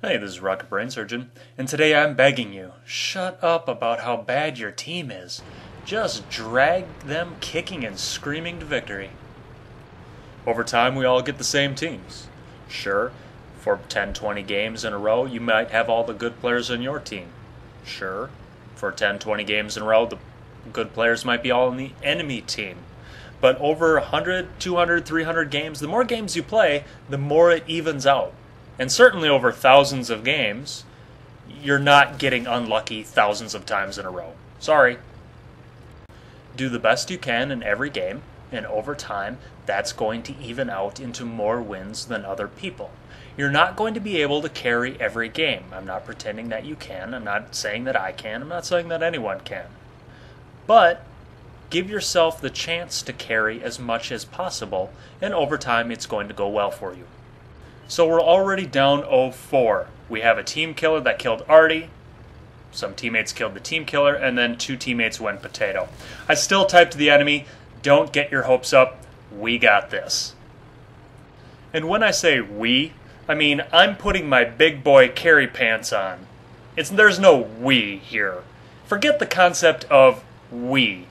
Hey, this is Rocket Brain Surgeon, and today I'm begging you, shut up about how bad your team is. Just drag them kicking and screaming to victory. Over time, we all get the same teams. Sure, for 10, 20 games in a row, you might have all the good players on your team. Sure, for 10, 20 games in a row, the good players might be all on the enemy team. But over 100, 200, 300 games, the more games you play, the more it evens out. And certainly over thousands of games, you're not getting unlucky thousands of times in a row. Sorry. Do the best you can in every game, and over time, that's going to even out into more wins than other people. You're not going to be able to carry every game. I'm not pretending that you can. I'm not saying that I can. I'm not saying that anyone can. But give yourself the chance to carry as much as possible, and over time, it's going to go well for you. So we're already down 0-4. We have a team killer that killed Artie. Some teammates killed the team killer, and then 2 teammates went potato. I still typed to the enemy, don't get your hopes up, we got this. And when I say we, I mean I'm putting my big boy carry pants on. There's no we here. Forget the concept of we.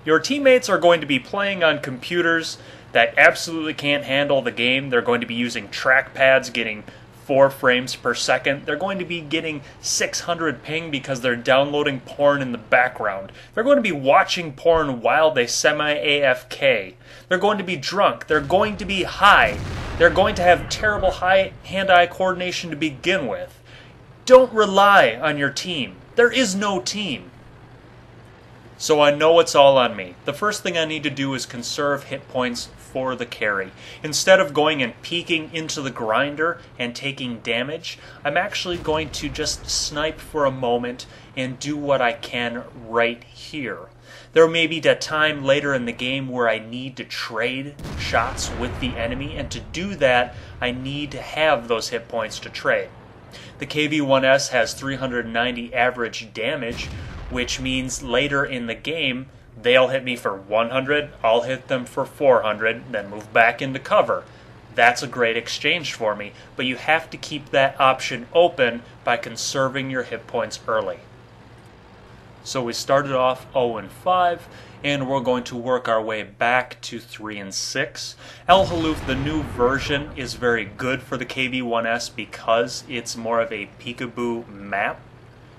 Your teammates are going to be playing on computers that absolutely can't handle the game. They're going to be using trackpads, getting 4 frames per second. They're going to be getting 600 ping because they're downloading porn in the background. They're going to be watching porn while they semi-AFK. They're going to be drunk. They're going to be high. They're going to have terrible hand-eye coordination to begin with. Don't rely on your team. There is no team. So I know it's all on me. The first thing I need to do is conserve hit points for the carry. Instead of going and peeking into the grinder and taking damage, I'm actually going to just snipe for a moment and do what I can right here. There may be a time later in the game where I need to trade shots with the enemy, and to do that, I need to have those hit points to trade. The KV-1S has 390 average damage, which means later in the game, they'll hit me for 100, I'll hit them for 400, then move back into cover. That's a great exchange for me, but you have to keep that option open by conserving your hit points early. So we started off 0-5, and we're going to work our way back to 3-6. El Haluf, the new version, is very good for the KV-1S because it's more of a peekaboo map,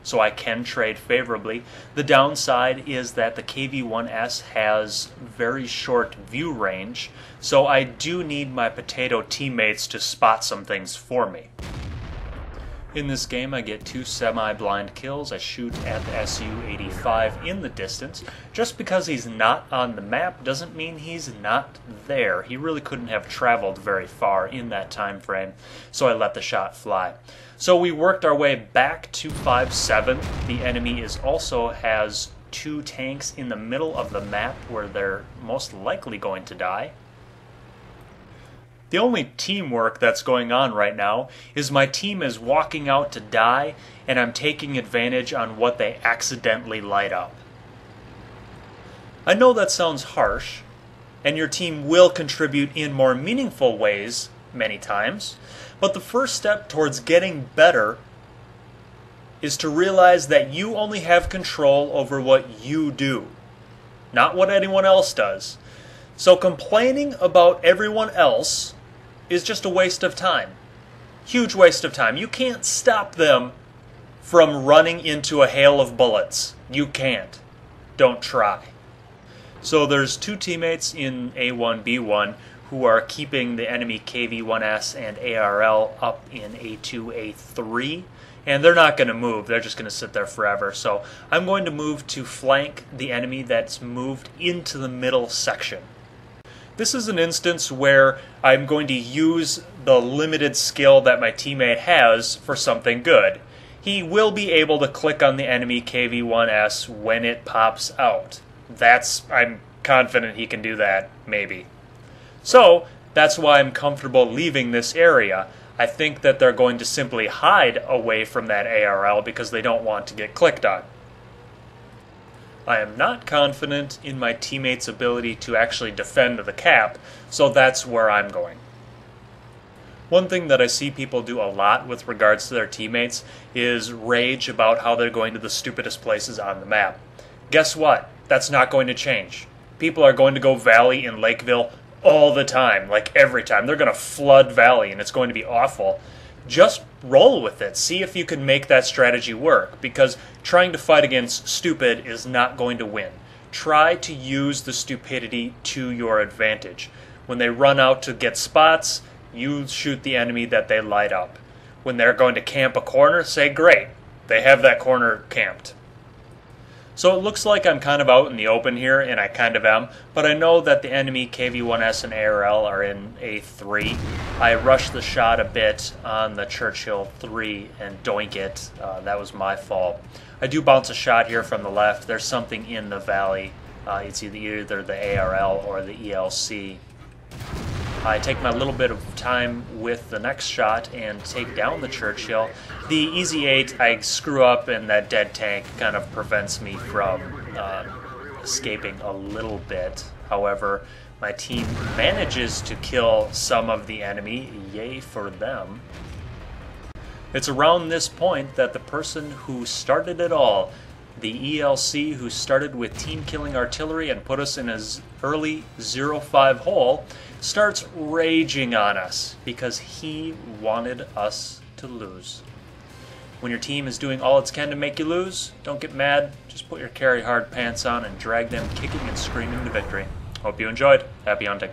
so I can trade favorably. The downside is that the KV-1S has very short view range, so I do need my potato teammates to spot some things for me. In this game, I get 2 semi-blind kills. I shoot at the Su-85 in the distance. Just because he's not on the map doesn't mean he's not there. He really couldn't have traveled very far in that time frame, so I let the shot fly. So we worked our way back to 5-7. The enemy also has 2 tanks in the middle of the map where they're most likely going to die. The only teamwork that's going on right now is my team is walking out to die, and I'm taking advantage on what they accidentally light up. I know that sounds harsh, and your team will contribute in more meaningful ways many times, but the first step towards getting better is to realize that you only have control over what you do, not what anyone else does. So complaining about everyone else is just a waste of time. Huge waste of time. You can't stop them from running into a hail of bullets. You can't. Don't try. So there's 2 teammates in A1B1 who are keeping the enemy KV-1S and ARL up in A2, A3, and they're not going to move. They're just going to sit there forever. So I'm going to move to flank the enemy that's moved into the middle section. This is an instance where I'm going to use the limited skill that my teammate has for something good. He will be able to click on the enemy KV-1S when it pops out. I'm confident he can do that, maybe. So, that's why I'm comfortable leaving this area. I think that they're going to simply hide away from that ARL because they don't want to get clicked on. I am not confident in my teammates' ability to actually defend the cap, so that's where I'm going. One thing that I see people do a lot with regards to their teammates is rage about how they're going to the stupidest places on the map. Guess what? That's not going to change. People are going to go Valley in Lakeville all the time, like every time. They're going to flood Valley and it's going to be awful. Just roll with it. See if you can make that strategy work, because trying to fight against stupid is not going to win. Try to use the stupidity to your advantage. When they run out to get spots, you shoot the enemy that they light up. When they're going to camp a corner, say, great, they have that corner camped. So it looks like I'm kind of out in the open here, and I kind of am, but I know that the enemy KV-1S and ARL are in A3. I rushed the shot a bit on the Churchill 3 and doink it. That was my fault. I do bounce a shot here from the left. There's something in the valley. It's either the ARL or the ELC. I take my little bit of time with the next shot and take down the Churchill. The Easy 8, I screw up, and that dead tank kind of prevents me from escaping a little bit. However, my team manages to kill some of the enemy. Yay for them. It's around this point that the person who started it all, the ELC, who started with team-killing artillery and put us in his early 0-5 hole, starts raging on us because he wanted us to lose. When your team is doing all it can to make you lose, don't get mad. Just put your carry hard pants on and drag them kicking and screaming to victory. Hope you enjoyed. Happy hunting.